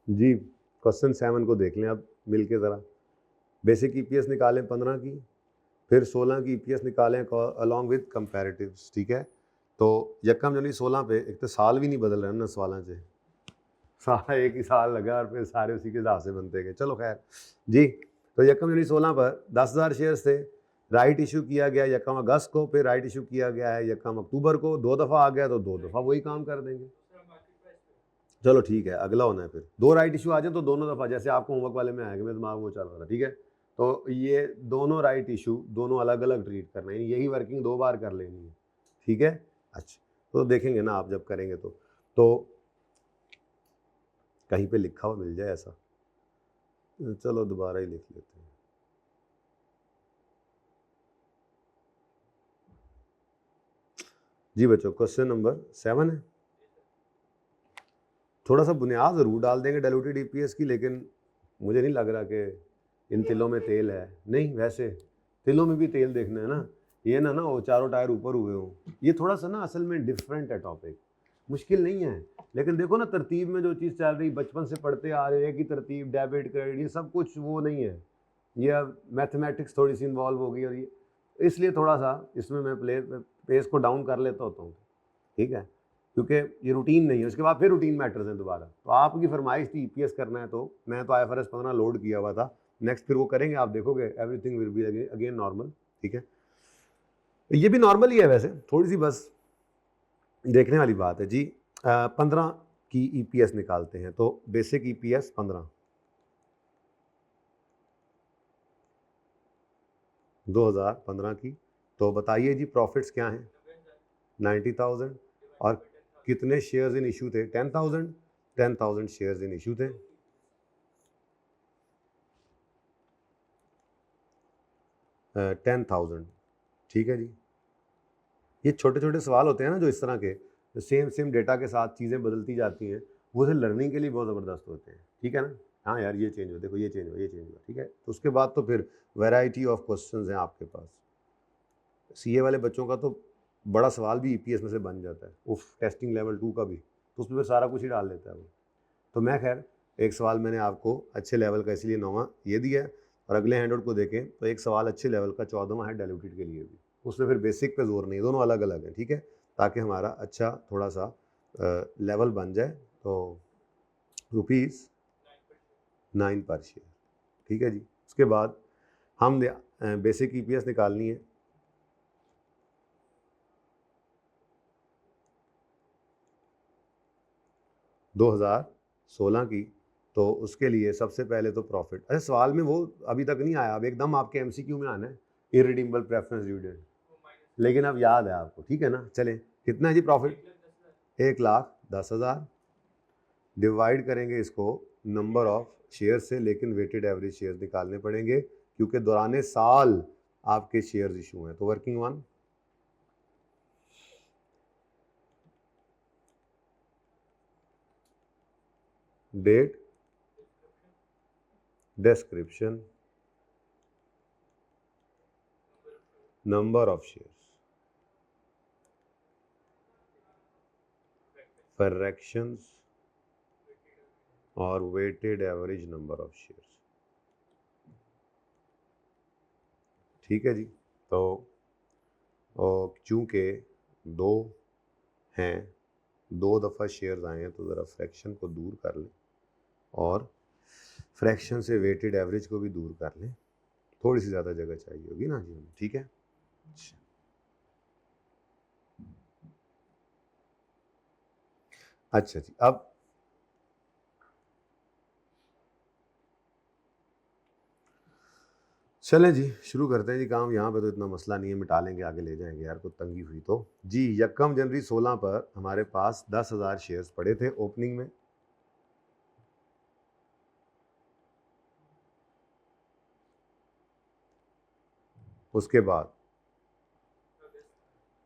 जी question 7 को देख लें अब मिल के ज़रा। बेसिक ईपीएस निकालें 15 की, फिर 16 की ईपीएस निकालें अलॉन्ग विद कंपैरेटिव्स, ठीक है। तो यकम जनवरी 16 पे एक तो साल भी नहीं बदल रहे ना सवालों से, सारा एक ही साल लगा और फिर सारे उसी के हिसाब से बनते गए। चलो खैर जी, तो यकम जनवरी 16 पर 10,000 शेयर्स थे, राइट इशू किया गया यकम अगस्त को, फिर राइट इशू किया गया है यकम अक्टूबर को, 2 दफ़ा आ गया तो 2 दफ़ा वही काम कर देंगे। चलो ठीक है, अगला होना है फिर 2 राइट इशू आ जाए तो दोनों दफ़ा, जैसे आपको होमवर्क वाले में आएगा, मेरे दिमाग में वो चल रहा था, ठीक है। तो ये दोनों राइट इशू दोनों अलग अलग ट्रीट करना है, यही वर्किंग 2 बार कर लेनी है, ठीक है। अच्छा तो देखेंगे ना आप जब करेंगे तो कहीं पे लिखा हुआ मिल जाए ऐसा, चलो दोबारा ही लिख लेते हैं। जी बच्चों क्वेश्चन नंबर 7 है, थोड़ा सा बुनियाद ज़रूर डाल देंगे डाइल्यूटेड ईपीएस की, लेकिन मुझे नहीं लग रहा कि इन तिलों में तेल है। नहीं वैसे तिलों में भी तेल देखना है ना, ये ना वो चारों टायर ऊपर हुए हों। ये थोड़ा सा ना असल में डिफरेंट है टॉपिक, मुश्किल नहीं है, लेकिन देखो ना तरतीब में जो चीज़ चल रही बचपन से पढ़ते आ रहे हैं कि तरतीब डेबिट क्रेडिट ये सब कुछ वो नहीं है, ये अब मैथमेटिक्स थोड़ी सी इन्वॉल्व हो गई और ये इसलिए थोड़ा सा इसमें मैं पेस को डाउन कर लेता होता हूँ, ठीक है, क्योंकि ये रूटीन नहीं है। उसके बाद फिर रूटीन मैटर्स हैं दोबारा, तो आपकी फरमाइश थी ईपीएस करना है तो मैं तो IFRS 15 लोड किया हुआ था, नेक्स्ट फिर वो करेंगे, आप देखोगे everything will be again normal, ठीक है। ये भी नॉर्मल ही है वैसे, थोड़ी सी बस देखने वाली बात है जी। 15 की ईपीएस निकालते हैं, तो बेसिक ईपीएस 15 2015 की, तो बताइए जी प्रॉफिट्स क्या हैं? 90,000 और कितने शेयर्स इन इशू थे? 10,000 10,000 शेयर्स इन इशू थे। 10,000, ठीक है जी। ये छोटे छोटे सवाल होते हैं ना जो इस तरह के, सेम सेम डेटा के साथ चीज़ें बदलती जाती हैं, वो से लर्निंग के लिए बहुत ज़बरदस्त होते हैं, ठीक है ना। हाँ यार ये चेंज हुआ, देखो ये चेंज हुआ, ये चेंज हुआ, ठीक है। तो उसके बाद तो फिर वैरायटी ऑफ क्वेश्चंस हैं आपके पास। सीए वाले बच्चों का तो बड़ा सवाल भी ईपीएस में से बन जाता है, उफ टेस्टिंग लेवल 2 का भी, तो उसमें फिर सारा कुछ ही डाल देता है वो। तो मैं खैर एक सवाल मैंने आपको अच्छे लेवल का इसलिए 9वां ये दिया है, और अगले हैंडआउट को देखें तो एक सवाल अच्छे लेवल का 14वां है डाइल्यूटेड के लिए भी, उसमें फिर बेसिक पे जोर नहीं, दोनों अलग अलग हैं, ठीक है, ताकि हमारा अच्छा थोड़ा सा लेवल बन जाए। तो ₹9 पर शेयर, ठीक है जी। उसके बाद हम बेसिक ईपीएस निकालनी है, ₹2016 की, तो उसके लिए सबसे पहले तो प्रॉफिट, अच्छा सवाल में वो अभी तक नहीं आया, अब एकदम आपके एमसीक्यू में आना है, इरिडीमेबल प्रेफरेंस डिविडेंड, लेकिन अब याद है आपको, ठीक है ना। चलें कितना है जी प्रॉफिट? 1,10,000, डिवाइड करेंगे इसको नंबर ऑफ शेयर से, लेकिन वेटेड एवरेज शेयर निकालने पड़ेंगे क्योंकि दौरान साल आपके शेयर्स इशू हैं। तो working one, date, description, number of shares, fractions और weighted average number of shares, ठीक है जी। तो चूंकि दो हैं, 2 दफ़ा शेयर्स आए हैं, तो ज़रा फ्रैक्शन को दूर कर लें और फ्रैक्शन से वेटेड एवरेज को भी दूर कर लें, थोड़ी सी ज़्यादा जगह चाहिए होगी ना जी, ठीक है। अच्छा जी, अब चलें जी शुरू करते हैं जी काम। यहाँ पे तो इतना मसला नहीं है, मिटा लेंगे, आगे ले जाएंगे यार, कोई तंगी हुई तो जी। यकम जनवरी 16 पर हमारे पास 10,000 शेयर्स पड़े थे ओपनिंग में, उसके बाद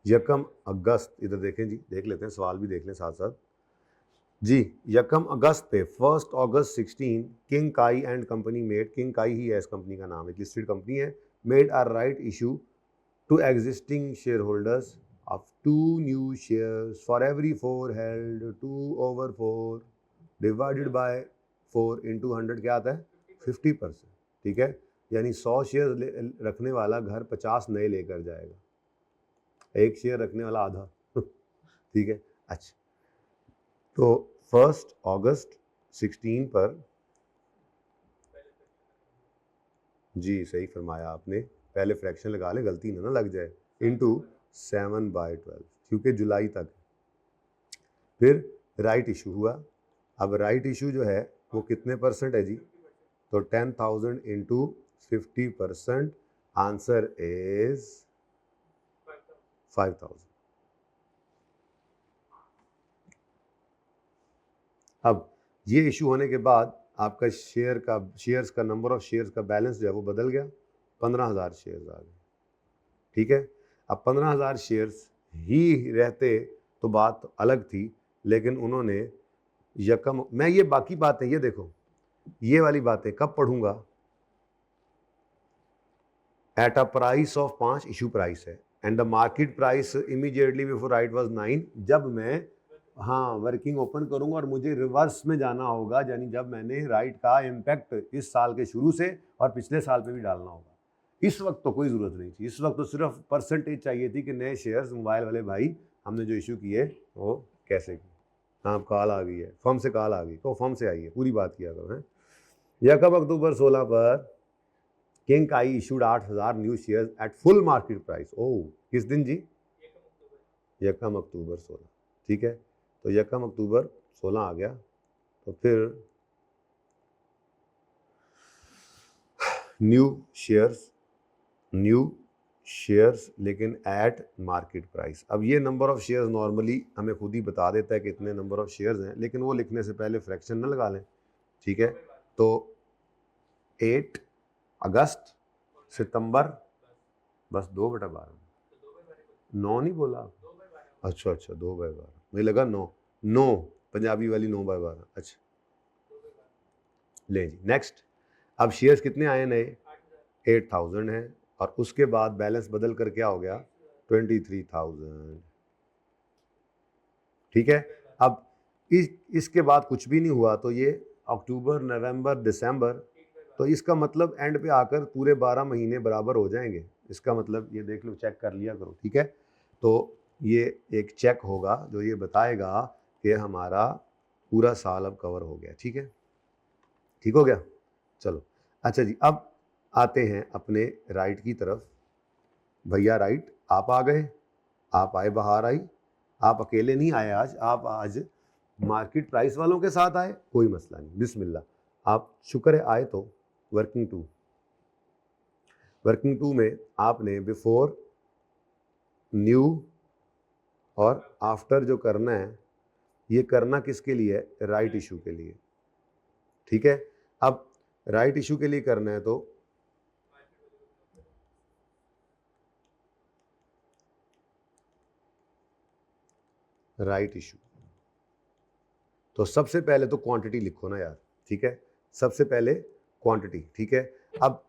यकम अगस्त, इधर देखें जी, देख लेते हैं सवाल भी देख लें साथ साथ जी। यकम अगस्त पे 1 अगस्त 16 King Kai and company made, King Kai ही है इस कंपनी का नाम, एक लिस्टेड कंपनी है, made are right issue to existing share holders of 2 new shares for every 4 held, 2/4 divided by 4 into 100 क्या आता है 50%, ठीक है। यानी 100 शेयर रखने वाला घर 50 नए लेकर जाएगा, एक शेयर रखने वाला आधा ठीक है। अच्छा, तो 1 अगस्त 16 पर, जी सही फरमाया आपने, पहले फ्रैक्शन लगा ले, गलती ना लग जाए, इंटू 7/12 क्योंकि जुलाई तक। फिर राइट इशू हुआ। अब राइट इशू जो है वो कितने परसेंट है जी, तो 10,000 इंटू 50%, आंसर इज 5,000। अब ये इशू होने के बाद आपका शेयर्स का नंबर ऑफ शेयर्स का बैलेंस जो है वो बदल गया, 15,000 शेयर्स आ गए, ठीक है। अब 15,000 शेयर्स ही रहते तो बात अलग थी, लेकिन उन्होंने यकम, मैं ये बाकी बातें, ये देखो ये वाली बातें कब पढ़ूंगा, at a price of 5 issue price है and the market price immediately before right was 9, जब मैं हाँ वर्किंग ओपन करूंगा और मुझे रिवर्स में जाना होगा, यानी जब मैंने राइट का इम्पैक्ट इस साल के शुरू से और पिछले साल पे भी डालना होगा। इस वक्त तो कोई ज़रूरत नहीं थी, इस वक्त तो सिर्फ परसेंटेज चाहिए थी कि नए शेयर्स मोबाइल वाले भाई हमने जो इशू किए वो कैसे किए। हाँ कॉल आ गई है, फर्म से कॉल आ गई, तो फर्म से आई है, पूरी बात किया करो। यकम अक्टूबर 16 पर किंग काई issued 8,000 new shares at full market price. ओह किस दिन जी, यकम अक्टूबर 16, ठीक है। तो यकम अक्टूबर 16 आ गया, तो फिर न्यू शेयर्स लेकिन एट मार्केट प्राइस। अब ये नंबर ऑफ शेयर्स नॉर्मली हमें खुद ही बता देता है कि इतने नंबर ऑफ शेयर्स हैं, लेकिन वो लिखने से पहले फ्रैक्शन ना लगा लें, ठीक है। तो 8 अगस्त सितंबर, बस 2/12, 9 नहीं बोला, अच्छा 2/12, मुझे लगा 9 पंजाबी वाली 9/12, अच्छा ले जी नेक्स्ट। अब शेयर्स कितने आए नए, 8,000 है, और उसके बाद बैलेंस बदल कर क्या हो गया 23,000, ठीक है। अब इसके बाद कुछ भी नहीं हुआ, तो ये अक्टूबर नवंबर दिसंबर, तो इसका मतलब एंड पे आकर पूरे 12 महीने बराबर हो जाएंगे। इसका मतलब ये देख लो, चेक कर लिया करो, ठीक है। तो ये एक चेक होगा जो ये बताएगा कि हमारा पूरा साल अब कवर हो गया, ठीक है, ठीक हो गया। चलो अच्छा जी, अब आते हैं अपने राइट की तरफ। भैया राइट आप आ गए, आप आए, बाहर आई, आप अकेले नहीं आए आज, आप आज मार्केट प्राइस वालों के साथ आए, कोई मसला नहीं, बिस्मिल्लाह। आप शुक्र है आए तो। वर्किंग टू में आपने बिफोर, न्यू और आफ्टर जो करना है, ये करना किसके लिए है, राइट इशू के लिए, ठीक है। अब राइट इशू के लिए करना है तो राइट इशू, तो सबसे पहले तो क्वांटिटी लिखो ना यार, ठीक है, सबसे पहले क्वांटिटी, ठीक है। अब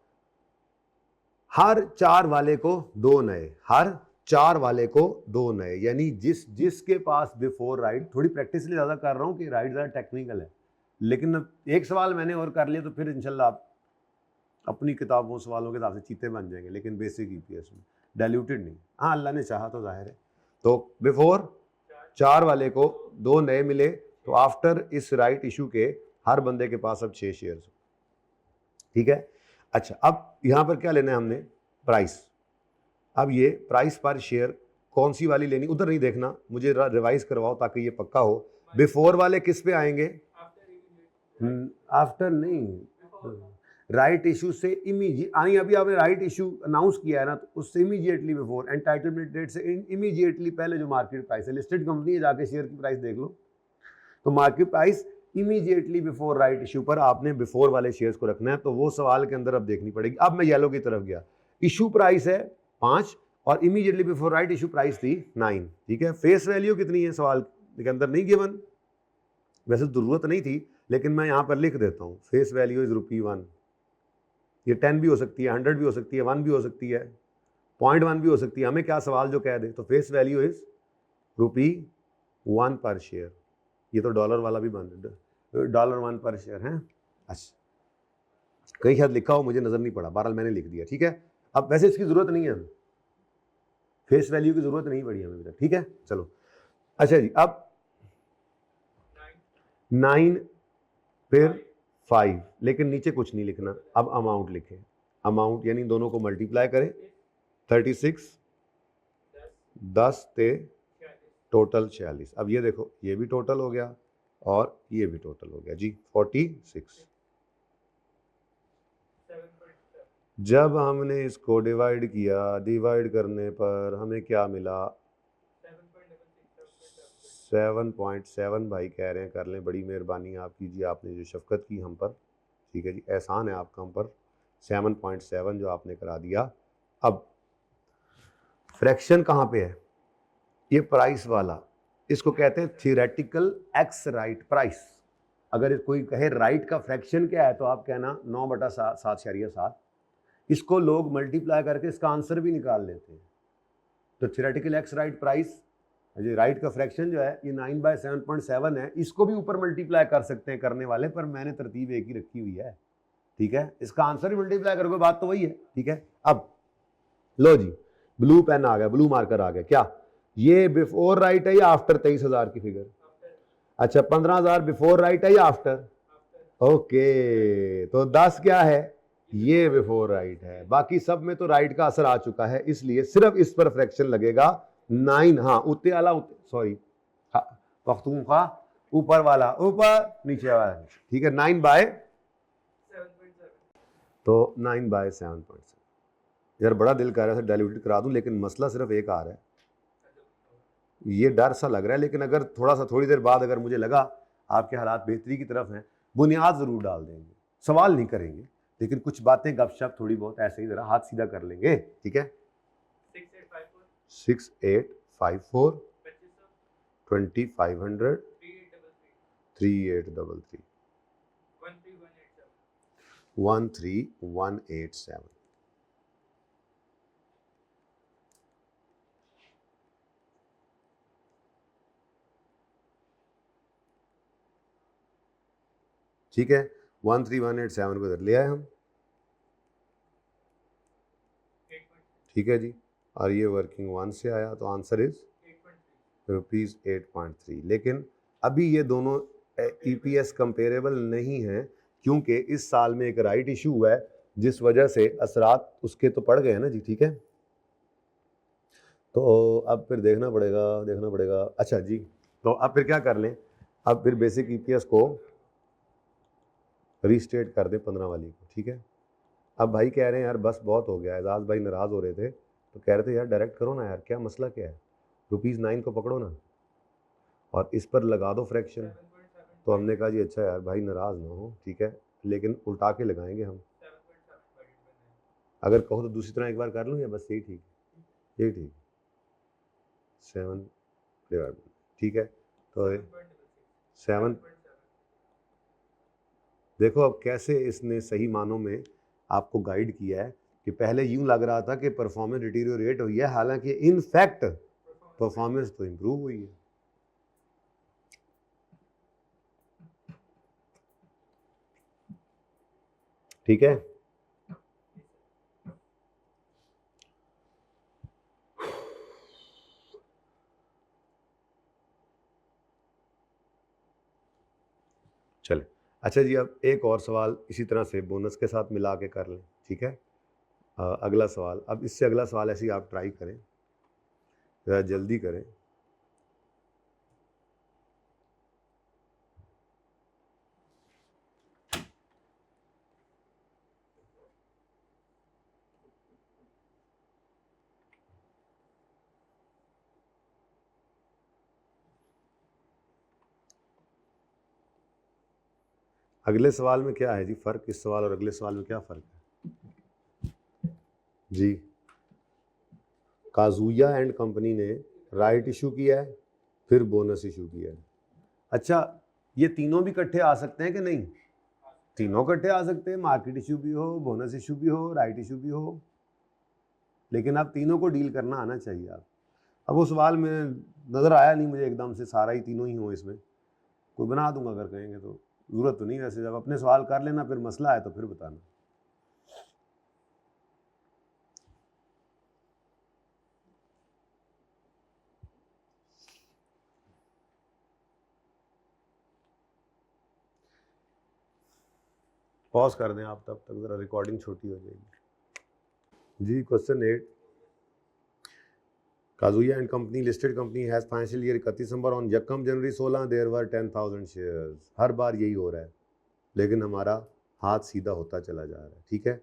हर 4 वाले को 2 नए, हर 4 वाले को 2 नए, यानी जिसके पास बिफोर राइट, थोड़ी प्रैक्टिस लिए ज़्यादा कर रहा हूँ कि राइट ज़्यादा टेक्निकल है, लेकिन एक सवाल मैंने और कर लिया तो फिर इंशाल्लाह आप अपनी किताबों सवालों के हिसाब से चीते बन जाएंगे, लेकिन बेसिक ईपीएस में डाइल्यूटेड नहीं। हाँ अल्लाह ने चाहा तो जाहिर है। तो बिफोर 4 वाले को 2 नए मिले, तो आफ्टर इस राइट इशू के हर बंदे के पास अब 6 शेयर्स, ठीक है। अच्छा अब यहाँ पर क्या लेना है हमने, प्राइस। अब ये प्राइस पर शेयर कौन सी वाली लेनी, उधर नहीं देखना, मुझे रिवाइज करवाओ ताकि ये पक्का हो। बिफोर वाले किस पे आएंगे, आफ्टर नहीं, राइट इशू से इमीडिएट आई, अभी आपने राइट इशू अनाउंस किया है ना, तो उससे इमीडिएटली बिफोर, एंटाइटलमेंट डेट से इमीडिएटली पहले जो मार्केट प्राइस है, लिस्टेड कंपनी है, जाके शेयर की प्राइस देख लो, तो market price immediately before right issue पर आपने बिफोर वाले शेयर्स को रखना है, तो वो सवाल के अंदर अब देखनी पड़ेगी। अब मैं येलो की तरफ गया, इशू प्राइस है 5 और immediately before right issue price थी 9, ठीक है। फेस वैल्यू कितनी है सवाल के अंदर नहीं गिवन, वैसे जरूरत नहीं थी, लेकिन मैं यहाँ पर लिख देता हूँ, फेस वैल्यू इज ₹1। ये 10 भी हो सकती है, 100 भी हो सकती है, 1 भी हो सकती है, 0.1 भी हो सकती है, हमें क्या सवाल जो कह दे। तो फेस वैल्यू इज ₹1 पर शेयर, ये तो डॉलर वाला भी बन $1 पर शेयर है। अच्छा, कहीं शायद लिखा हो, मुझे नज़र नहीं पड़ा, बहरहाल मैंने लिख दिया, ठीक है। अब वैसे इसकी ज़रूरत नहीं है, हमें फेस वैल्यू की ज़रूरत नहीं पड़ी हमें, ठीक है। चलो अच्छा जी, अब 9 फिर 5, लेकिन नीचे कुछ नहीं लिखना। अब अमाउंट लिखें, अमाउंट यानी दोनों को मल्टीप्लाई करें। 36 10 ते टोटल 46। अब ये देखो, ये भी टोटल हो गया और ये भी टोटल हो गया जी, 46। जब हमने इसको डिवाइड किया, डिवाइड करने पर हमें क्या मिला? 7.7 भाई कह रहे हैं, कर लें, बड़ी मेहरबानी आप कीजिए, आपने जो शफकत की हम पर, ठीक है जी, एहसान है आपका हम पर। 7.7 जो आपने करा दिया। अब फ्रैक्शन कहाँ पे है? ये प्राइस वाला, इसको कहते हैं थियोरेटिकल एक्स राइट प्राइस। अगर कोई कहे राइट का फ्रैक्शन क्या है, तो आप कहना 9/7/7। इसको लोग मल्टीप्लाई करके इसका आंसर भी निकाल लेते हैं। तो थियोरेटिकल एक्स राइट प्राइस, ये राइट का फ्रैक्शन जो है, ये 9/7.7 है। इसको भी ऊपर मल्टीप्लाई कर सकते हैं करने वाले, पर मैंने तरतीब एक ही रखी हुई है, ठीक है। इसका आंसर ही मल्टीप्लाई करोगे, बात तो वही है, ठीक है। अब लो जी, ब्लू पेन आ गया, ब्लू मार्कर आ गया। क्या ये बिफोर राइट है या आफ्टर 23,000 की फिगर? अच्छा, 15,000 बिफोर राइट है या आफ्टर? ओके, तो 10 क्या है? ये बिफोर राइट है। बाकी सब में तो राइट का असर आ चुका है, इसलिए सिर्फ इस पर फ्रैक्शन लगेगा 9। हाँ, उत्ते वाला, सॉरी, पख्तूनख्वा ऊपर वाला ऊपर, नीचे वाला, ठीक है। 9/7, तो 9/7.7। यार बड़ा दिल कर रहा है डाइल्यूटेड करा दूं, लेकिन मसला सिर्फ एक आ रहा है, ये डर सा लग रहा है। लेकिन अगर थोड़ी देर बाद अगर मुझे लगा आपके हालात बेहतरी की तरफ हैं, बुनियाद ज़रूर डाल देंगे, सवाल नहीं करेंगे, लेकिन कुछ बातें गपशप थोड़ी बहुत ऐसे ही ज़रा हाथ सीधा कर लेंगे, ठीक है। 6854 2500 3833 13187। ठीक है, 13187 को इधर ले आए हम, ठीक है जी। और ये वर्किंग 1 से आया, तो आंसर इज ₹8.3। लेकिन अभी ये दोनों EPS कंपेरेबल नहीं है, क्योंकि इस साल में एक राइट इशू हुआ है, जिस वजह से असरात उसके तो पड़ गए हैं ना जी, ठीक है। तो अब फिर देखना पड़ेगा। अच्छा जी, तो अब फिर क्या कर लें? अब फिर बेसिक EPS को रीस्टेट कर दें 15 वाली को, ठीक है। अब भाई कह रहे हैं यार बस बहुत हो गया, एजाज भाई नाराज़ हो रहे थे, तो कह रहे थे यार डायरेक्ट करो ना यार, क्या मसला क्या है, ₹9 को पकड़ो ना और इस पर लगा दो फ्रैक्शन। तो हमने कहा जी अच्छा यार भाई नाराज़ ना हो, ठीक है, लेकिन उल्टा के लगाएंगे हम। अगर कहो तो दूसरी तरह एक बार कर लूँ, या बस यही ठीक है? यही ठीक, 7 ठीक है। तो 7, देखो अब कैसे इसने सही मानों में आपको गाइड किया है कि पहले यूं लग रहा था कि परफॉर्मेंस डिटीरियोरेट हुई है, हालांकि इन फैक्ट परफॉर्मेंस तो इंप्रूव हुई है। ठीक है, चले। अच्छा जी, अब एक और सवाल इसी तरह से बोनस के साथ मिला के कर लें, ठीक है। अगला सवाल, अब इससे अगला सवाल ऐसे ही आप ट्राई करें, ज़रा जल्दी करें। अगले सवाल में क्या है जी फ़र्क? इस सवाल और अगले सवाल में क्या फ़र्क है जी? काज़ुया एंड कंपनी ने राइट इशू किया है, फिर बोनस इशू किया है। अच्छा, ये तीनों भी इकट्ठे आ सकते हैं कि नहीं? तीनों इकट्ठे आ सकते हैं, मार्केट इशू भी हो, बोनस इशू भी हो, राइट इशू भी हो, लेकिन आप तीनों को डील करना आना चाहिए आप। अब वो सवाल में नज़र आया नहीं मुझे एकदम से सारा ही तीनों ही हो इसमें, कोई बना दूंगा अगर कहेंगे तो। ज़रूरत तो नहीं वैसे, जब अपने सवाल कर लेना, फिर मसला है तो फिर बताना। पॉज कर दें आप, तब तक ज़रा रिकॉर्डिंग छोटी हो जाएगी जी। क्वेश्चन 8, काजुया and company listed company has financial year 31 December on यकम जनवरी 16 देयर वर 10,000 शेयर्स। हर बार यही हो रहा है, लेकिन हमारा हाथ सीधा होता चला जा रहा है। ठीक है,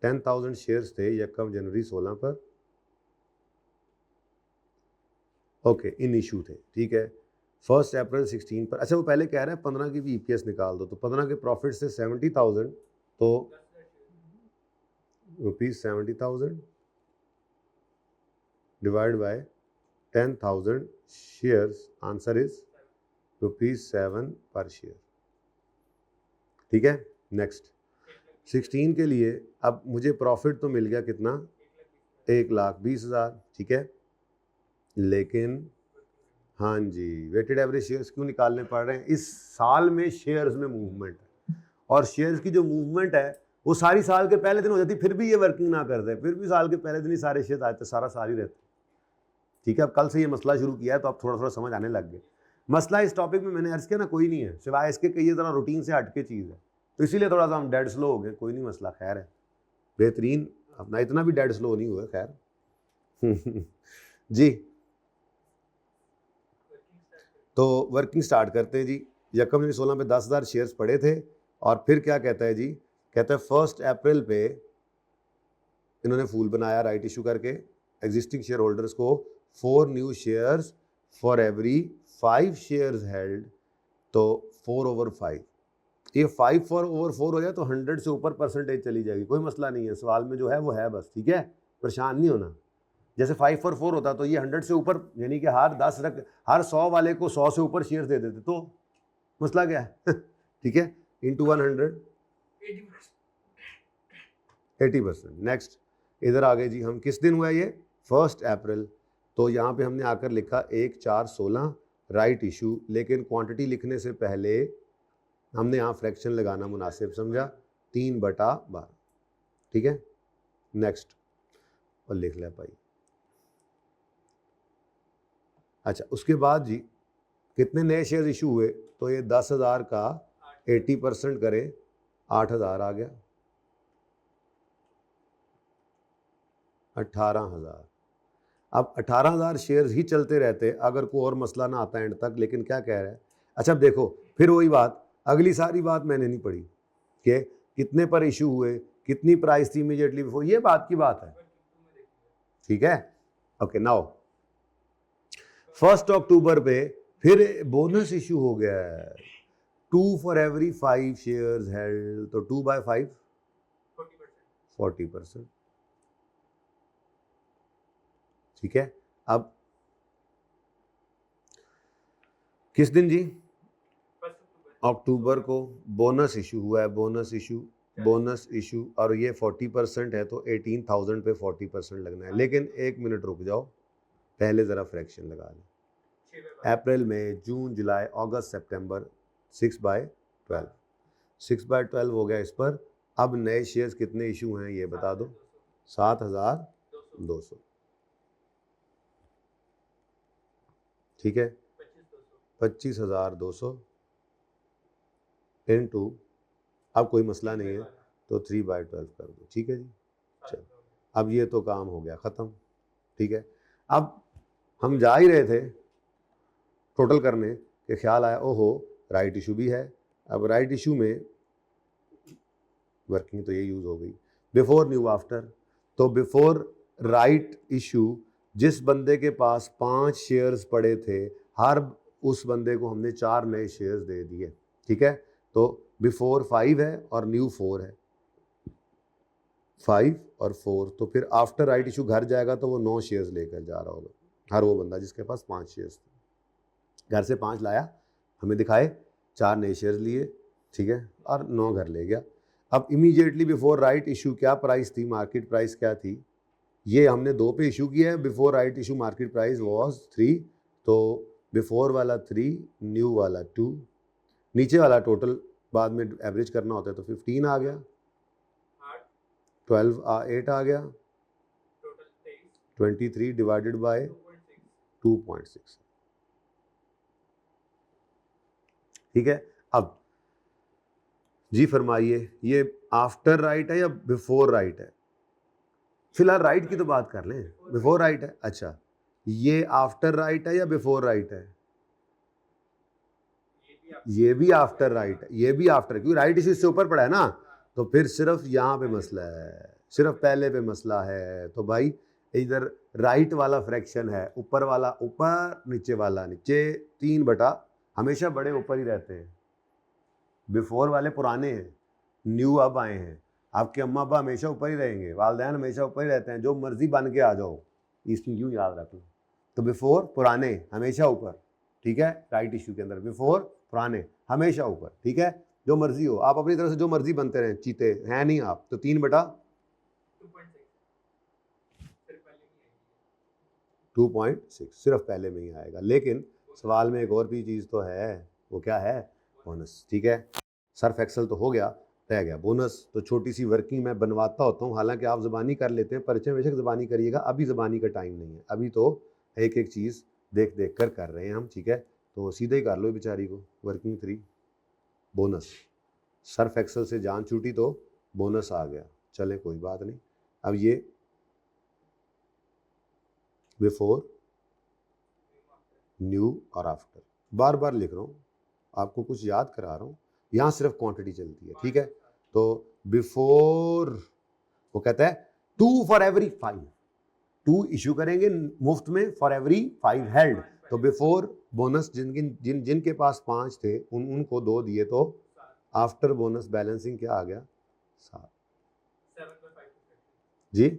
10,000 शेयर्स थे यकम जनवरी 16 पर, ओके, इन इशू थे। ठीक है, 1 अप्रैल 16 पर, अच्छा वो पहले कह रहे हैं 15 की भी EPS निकाल दो, तो 15 के प्रॉफिट से 70,000, तो ₹70,000 divide by 10,000 shares, answer is ₹7 पर शेयर। ठीक है, नेक्स्ट 16 के लिए अब मुझे प्रॉफिट तो मिल गया कितना, 1,20,000। ठीक है, लेकिन हाँ जी, वेटेड एवरेज शेयर्स क्यों निकालने पड़ रहे हैं? इस साल में शेयर्स में मूवमेंट है, और शेयर्स की जो मूवमेंट है वो सारी साल के पहले दिन हो जाती, फिर भी ये वर्किंग ना करते, फिर भी साल के पहले दिन ही सारे शेयर्स आते, सारा साल ही रहते। ठीक है, अब कल से ये मसला शुरू किया है तो अब थोड़ा थोड़ा समझ आने लग गए। मसला इस टॉपिक में मैंने अर्ज किया ना, कोई नहीं है सिवाय इसके कि ये ज़रा रूटीन से हटके चीज़ है, तो इसीलिए थोड़ा सा हम डेड स्लो हो गए। कोई नहीं मसला, खैर है, बेहतरीन, अपना इतना भी डेड स्लो नहीं हुआ, खैर। जी, तो वर्किंग स्टार्ट करते हैं जी। यकम जनवरी 16 पे 10,000 शेयर्स पड़े थे, और फिर क्या कहता है जी, कहता है 1 अप्रैल पे इन्होंने फूल बनाया राइट इशू करके एग्जिस्टिंग शेयर होल्डर्स को 4 new shares for every 5 shares held, तो 4/5, ये 5/4 हो जाए तो 100 से ऊपर परसेंटेज चली जाएगी, कोई मसला नहीं है, सवाल में जो है वो है बस। ठीक है, परेशान नहीं होना। जैसे 5/4 होता तो ये 100 से ऊपर, यानी कि हर 100 वाले को 100 से ऊपर शेयर दे देते, तो मसला क्या है? ठीक है, इंटू 100 80%। नेक्स्ट इधर आ गए जी, हम किस दिन हुआ ये, 1 अप्रैल, तो यहाँ पे हमने आकर लिखा 1/4/16 राइट इशू, लेकिन क्वांटिटी लिखने से पहले हमने यहाँ फ्रैक्शन लगाना मुनासिब समझा, 3/12। ठीक है, नेक्स्ट, और लिख लिया भाई। अच्छा, उसके बाद जी कितने नए शेयर इशू हुए, तो ये 10,000 का 80% करें, 8,000 आ गया, 18,000। अब 18,000 शेयर्स ही चलते रहते अगर कोई और मसला ना आता एंड तक, लेकिन क्या कह रहा है, अच्छा अब देखो फिर वही बात, अगली सारी बात मैंने नहीं पढ़ी कि कितने पर इशू हुए, कितनी प्राइस थी इमीडिएटली बिफोर, ये बात की बात है। ठीक है, ओके, नाउ 1 अक्टूबर पे फिर बोनस इशू हो गया है, 2 फॉर एवरी 5 शेयर्स हेल्ड, तो 2/5 40%। ठीक है, अब किस दिन जी, अक्टूबर को बोनस इशू हुआ है, बोनस इशू, और ये 40% है, तो 18,000 पे 40% लगना है। लेकिन 1 मिनट रुक जाओ, पहले ज़रा फ्रैक्शन लगा लें, अप्रैल मई जून जुलाई अगस्त सितंबर, 6/12, 6/12 हो गया इस पर। अब नए शेयर्स कितने इशू हैं ये बता दो, 7,200। ठीक है, 25,200 इनटू, अब कोई मसला नहीं है तो 3/12 कर दो। ठीक है जी, चलो अब ये तो काम हो गया ख़त्म। ठीक है, अब हम जा ही रहे थे टोटल करने के, ख्याल आया ओहो राइट इशू भी है। अब राइट इशू में वर्किंग तो ये यूज़ हो गई, बिफोर न्यू आफ्टर, तो बिफोर राइट इशू जिस बंदे के पास 5 शेयर्स पड़े थे, हर उस बंदे को हमने 4 नए शेयर्स दे दिए। ठीक है, तो बिफोर 5 है और न्यू 4 है, 5 और 4, तो फिर आफ्टर राइट इशू घर जाएगा तो वो 9 शेयर्स लेकर जा रहा होगा, हर वो बंदा जिसके पास 5 शेयर्स थे। घर से 5 लाया, हमें दिखाए, 4 नए शेयर्स लिए, ठीक है, और 9 घर ले गया। अब इमीडिएटली बिफोर राइट इशू क्या प्राइस थी, मार्केट प्राइस क्या थी, ये हमने 2 पे इशू किया है, before right issue market price was 3, तो बिफोर वाला 3, न्यू वाला 2, नीचे वाला टोटल बाद में एवरेज करना होता है, तो 15 आ गया, 12 8 आ गया, 23 डिवाइडेड बाय 2.6। ठीक है, अब जी फरमाइए, ये आफ्टर राइट है या बिफोर राइट है? फिलहाल राइट की तो बात कर लें, बिफोर राइट है। अच्छा, ये आफ्टर राइट है या बिफोर राइट है? ये भी आफ्टर राइट है, ये भी आफ्टर, क्योंकि राइट इससे ऊपर पड़ा है ना, तो फिर सिर्फ यहाँ पे मसला है, सिर्फ पहले पे मसला है। तो भाई इधर राइट वाला फ्रैक्शन है, ऊपर वाला ऊपर, नीचे वाला नीचे, 3/, हमेशा बड़े ऊपर ही रहते हैं। बिफोर वाले पुराने हैं, न्यू अब आए हैं। आपके अम्मा अब्बा हमेशा ऊपर ही रहेंगे, वालदैन हमेशा ऊपर ही रहते हैं, जो मर्जी बन के आ जाओ, इसकी यूँ याद रख लो। तो बिफोर पुराने हमेशा ऊपर, ठीक है, राइट इशू के अंदर बिफोर पुराने हमेशा ऊपर, ठीक है, जो मर्जी हो, आप अपनी तरफ से जो मर्जी बनते रहें, चीते हैं नहीं आप। तो 3/2.6 सिर्फ पहले में ही आएगा। लेकिन सवाल में एक और भी चीज़ तो है, वो क्या है? बोनस। ठीक है, सर्फ एक्सल तो हो गया, रह गया बोनस। तो छोटी सी वर्किंग मैं बनवाता होता हूँ, हालांकि आप ज़बानी कर लेते हैं, परिचय बेशक ज़बानी करिएगा, अभी ज़बानी का टाइम नहीं है, अभी तो एक एक चीज़ देख देख कर रहे हैं हम। ठीक है, तो सीधे ही कर लो बेचारी को, वर्किंग 3 बोनस, सर्फ एक्सल से जान छूटी तो बोनस आ गया, चले कोई बात नहीं। अब ये बिफोर, न्यू और आफ्टर, बार बार लिख रहा हूँ, आपको कुछ याद करा रहा हूँ, यहाँ सिर्फ क्वांटिटी चलती है। ठीक है, तो बिफोर वो कहता है 2 फॉर एवरी 5, 2 इशू करेंगे मुफ्त में फॉर एवरी 5 हेल्ड। तो बिफोर बोनस जिनके पास 5 थे उनको 2 दिए, तो आफ्टर बोनस बैलेंसिंग क्या आ गया? 7 जी।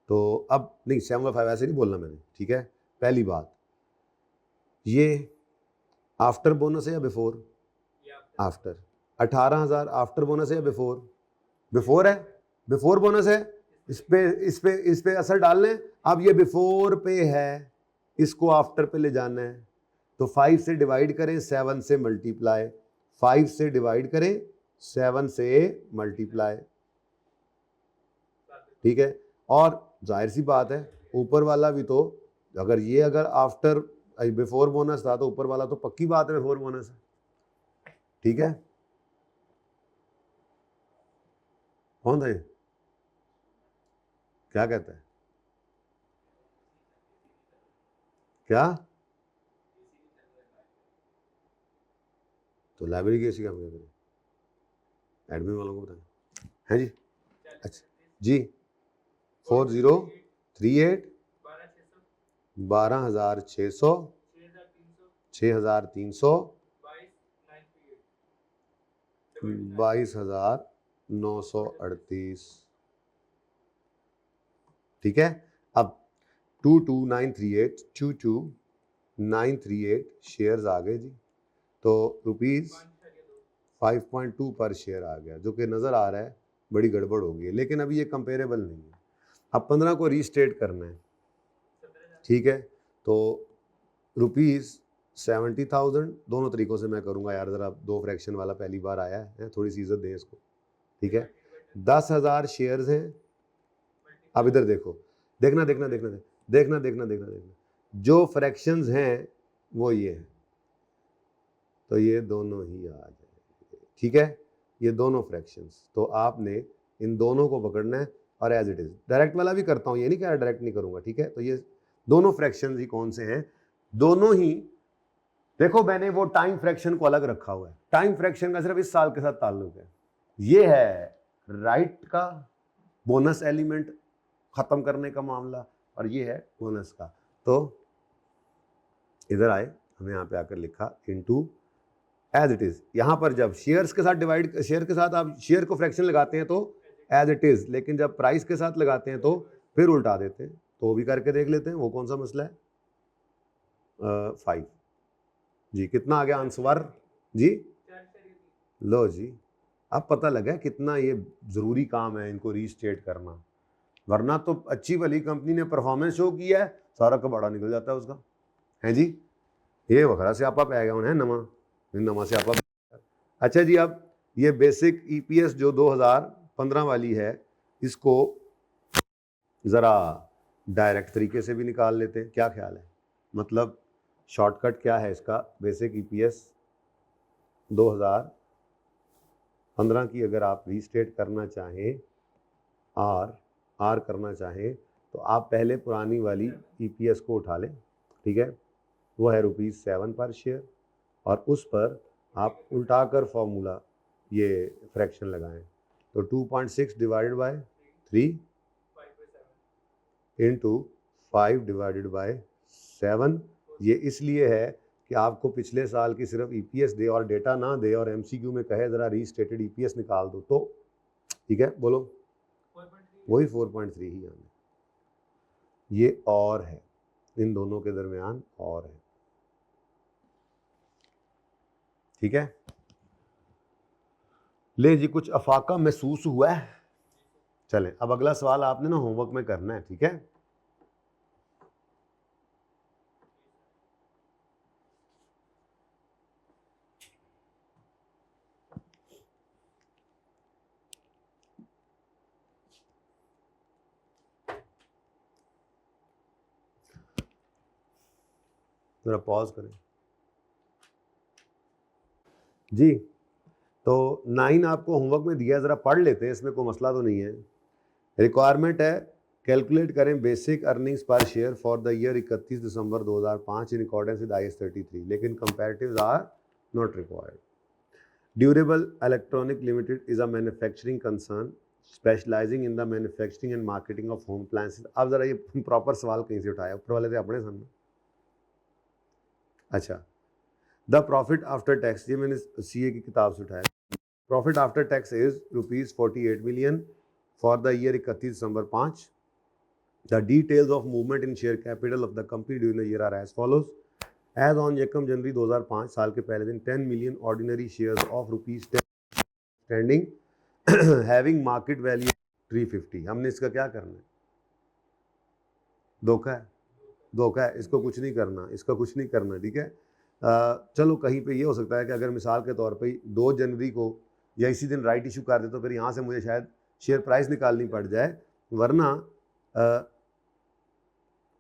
तो अब नहीं, 7/5 ऐसे नहीं बोलना मैंने। ठीक है, पहली बात, ये आफ्टर बोनस है या बिफोर? आफ्टर। 18,000 आफ्टर बोनस है या बिफोर? बिफोर है, बिफोर बोनस है। इस पे असर डाल लें। अब ये बिफोर पे है, इसको आफ्टर पे ले जाना है, तो 5 से डिवाइड करें, 7 से मल्टीप्लाई, 5 से डिवाइड करें, 7 से मल्टीप्लाई। ठीक है, और जाहिर सी बात है ऊपर वाला भी तो, अगर आफ्टर बिफोर बोनस था तो ऊपर वाला तो पक्की बात है बिफोर बोनस है। ठीक है, कौन था ये? क्या कहता है? क्या? तो लाइब्रेरी कैसी काम करें, एडमिन वालों को बताएं। है जी, अच्छा जी। 4038 12,600 6,300 22,938। ठीक है, अब 22,938 शेयर्स आ गए जी, तो ₹5.2 पर शेयर आ गया, जो कि नज़र आ रहा है बड़ी गड़बड़ हो गई, लेकिन अभी ये कंपेरेबल नहीं है। अब 15 को रीस्टेट करना है। ठीक है, तो ₹70,000 दोनों तरीक़ों से मैं करूँगा यार, ज़रा 2 फ्रैक्शन वाला पहली बार आया है, थोड़ी सी इज़्ज़त दें इसको। ठीक है, 10,000 शेयर्स हैं। अब इधर देखो, देखना, जो फ्रैक्शंस हैं वो ये हैं, तो ये दोनों ही आ जाएंगे। ठीक है, ये दोनों फ्रैक्शंस, तो आपने इन दोनों को पकड़ना है और एज इट इज़। डायरेक्ट वाला भी करता हूँ, ये नहीं कह रहा डायरेक्ट नहीं करूँगा। ठीक है, तो ये दोनों फ्रैक्शंस ही कौन से हैं? दोनों ही देखो, मैंने वो टाइम फ्रैक्शन को अलग रखा हुआ है, टाइम फ्रैक्शन का सिर्फ इस साल के साथ ताल्लुक है। ये है राइट का बोनस एलिमेंट ख़त्म करने का मामला, और ये है बोनस का। तो इधर आए, हमने यहाँ पे आकर लिखा इनटू एज इट इज़। यहाँ पर जब शेयर्स के साथ डिवाइड, शेयर के साथ आप शेयर को फ्रैक्शन लगाते हैं तो एज इट इज़, लेकिन जब प्राइस के साथ लगाते हैं तो फिर उल्टा देते हैं। तो वो भी करके देख लेते हैं, वो कौन सा मसला है? 5 जी। कितना आ गया आंसर जी? लो जी, अब पता लगा कितना ये ज़रूरी काम है इनको रीस्टेट करना, वरना तो अच्छी भली कंपनी ने परफॉर्मेंस शो किया है, सारा कबाड़ा निकल जाता है उसका। है जी, ये वखरा से आपा पै गया होना है नवा से आपा। अच्छा जी, अब ये बेसिक ईपीएस जो 2015 वाली है, इसको ज़रा डायरेक्ट तरीके से भी निकाल लेते हैं, क्या ख्याल है? मतलब शॉर्टकट क्या है इसका? बेसिक ईपीएस 2015 की अगर आप रीस्टेट करना चाहें, आर करना चाहें, तो आप पहले पुरानी वाली ईपीएस को उठा लें, ठीक है? वो है ₹7 पर शेयर, और उस पर आप उल्टा कर फॉर्मूला ये फ्रैक्शन लगाएं, तो 2.6 divided by 3 into 5 divided by 7। ये इसलिए है कि आपको पिछले साल की सिर्फ ईपीएस दे और डेटा ना दे और एमसीक्यू में कहे ज़रा रीस्टेटेड ईपीएस निकाल दो, तो ठीक है, बोलो। वही 4.3 ही आना, ये और है, इन दोनों के दरमियान और है, ठीक है। ले जी, कुछ अफाका महसूस हुआ है? चलें, अब अगला सवाल आपने ना होमवर्क में करना है, ठीक है। जरा पॉज करें जी। तो 9 आपको होमवर्क में दिया है, ज़रा पढ़ लेते हैं, इसमें कोई मसला तो नहीं है। रिक्वायरमेंट है, कैलकुलेट करें basic earnings per share for the year 31 December 2005 in accordance with IAS 33, लेकिन comparatives are not required. Durable Electronic Limited is a manufacturing concern specialising in the manufacturing and marketing of home appliances. अब ज़रा ये proper सवाल कहीं से उठाया, ऊपर वाले थे अपने सामने। अच्छा, द प्रॉफिट आफ्टर टैक्स, ये मैंने सीए की किताब से उठाया। Profit after tax is ₹48 million for the year 31 December 5। The details of movement in share capital of the company during the year are as follows. As on यकम January 2005, साल के पहले दिन, 10 million ordinary shares of ₹10 standing having market value 350। हमने इसका क्या करना है? धोखा है, धोखा है, इसको कुछ नहीं करना, इसका कुछ नहीं करना, ठीक है। चलो कहीं पे ये हो सकता है कि अगर मिसाल के तौर पे 2 जनवरी को या इसी दिन राइट इशू कर दे तो फिर यहाँ से मुझे शायद शेयर प्राइस निकालनी पड़ जाए, वरना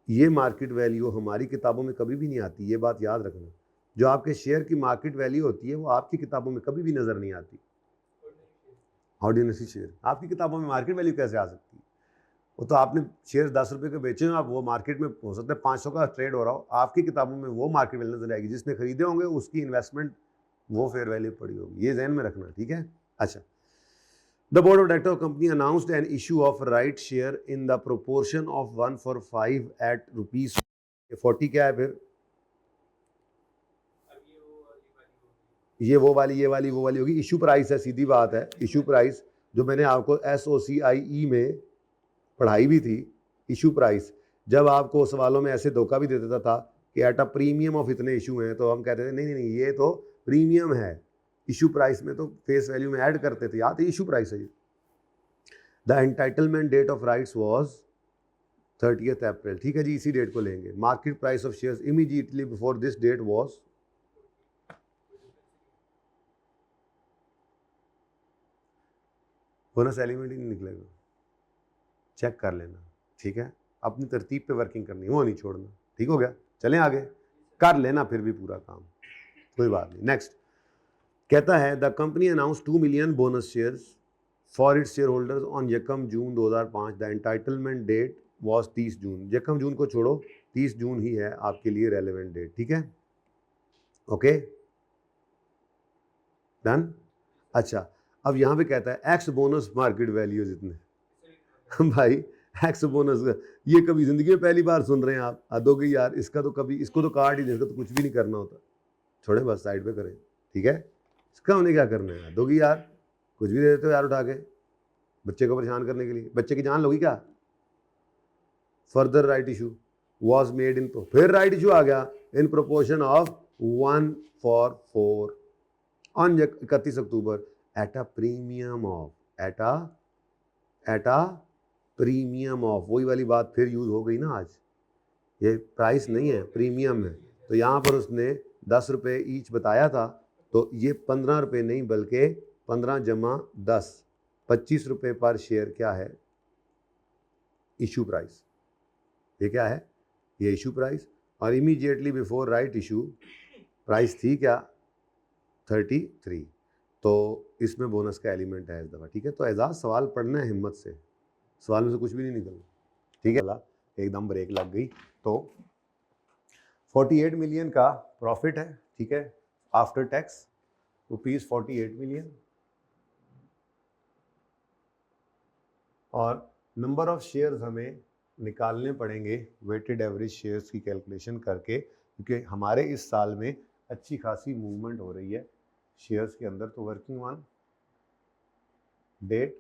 ये मार्केट वैल्यू हमारी किताबों में कभी भी नहीं आती, ये बात याद रखना। जो आपके शेयर की मार्केट वैल्यू होती है वो आपकी किताबों में कभी भी नज़र नहीं आती। ऑर्डिनरी शेयर आपकी किताबों में मार्केट वैल्यू कैसे आ सकती है? वो तो आपने शेयर 10 रुपये के बेचे हो, आप वो मार्केट में हो सकता है 500 का ट्रेड हो रहा हो, आपकी किताबों में वो मार्केट वैल्यू नजर आएगी, जिसने खरीदे होंगे उसकी इन्वेस्टमेंट वो फेयर वैल्यू पड़ी होगी, ये जहन में रखना, ठीक है। अच्छा, the board of director of company announced an issue of right share in the proportion of 1/5 at ₹40। क्या है फिर? ये वो वाली, ये वाली वो वाली होगी, इशू प्राइस है, सीधी बात है, इशू प्राइस जो मैंने आपको SOCIE में पढ़ाई भी थी। इशू प्राइस जब आपको सवालों में ऐसे धोखा भी दे देता था कि एट अ प्रीमियम ऑफ इतने इशू हैं, तो हम कहते थे नहीं नहीं नहीं, ये तो प्रीमियम है। इशू प्राइस में तो फेस वैल्यू में ऐड करते थे, याद है, इशू प्राइस है ये। The entitlement date of rights was 30 April, ठीक है जी, इसी डेट को लेंगे। Market price of shares immediately before this date was, bonus element ही नहीं निकलेगा, चेक कर लेना, ठीक है। अपनी तरतीब पे वर्किंग करनी, वो नहीं छोड़ना, ठीक हो गया। चलें आगे, कर लेना फिर भी पूरा काम, कोई बात नहीं। नेक्स्ट कहता है the company announce 2 million bonus shares for its share holders on यकम जून 2005। द एंटाइटलमेंट डेट वाज 30 जून। यकम जून को छोड़ो, 30 जून ही है आपके लिए रेलेवेंट डेट, ठीक है। Okay done. अच्छा, अब यहाँ पे कहता है एक्स बोनस मार्केट वैल्यू जितने भाई एक्स बोनस, ये कभी जिंदगी में पहली बार सुन रहे हैं आप? अदोगे यार, इसका तो कभी, इसको तो काट ही दे, इसका तो कुछ भी नहीं करना होता, छोड़े बस साइड पे करें, ठीक है। इसका हमने क्या करना है? दोगी यार, कुछ भी दे देते हो यार उठा के बच्चे को परेशान करने के लिए, बच्चे की जान लोगी क्या? Further right issue was made in, तो फिर राइट इशू आ गया, in proportion of 1/4 on 31 October at a premium of, at a premium of, वही वाली बात फिर यूज हो गई ना आज, ये प्राइस नहीं है, प्रीमियम है। तो यहाँ पर उसने 10 रुपये ईच बताया था, तो ये 15 रुपये नहीं बल्कि 15 जमा 10, 25 रुपये पर शेयर क्या है, इशू प्राइस। ये क्या है, ये इशू प्राइस। और immediately before right issue price थी क्या, 33। तो इसमें बोनस का एलिमेंट है इस दफ़ा। ठीक है, तो एजाज सवाल पढ़ना है हिम्मत से, सवाल में से कुछ भी नहीं निकलना। ठीक है, एकदम ब्रेक लग गई। तो 48 मिलियन का प्रॉफिट है। ठीक है, आफ्टर टैक्स ₹48 मिलियन। और नंबर ऑफ शेयर्स हमें निकालने पड़ेंगे वेटेड एवरेज शेयर्स की कैलकुलेशन करके, क्योंकि हमारे इस साल में अच्छी खासी मूवमेंट हो रही है शेयर्स के अंदर। तो वर्किंग ऑन डेट,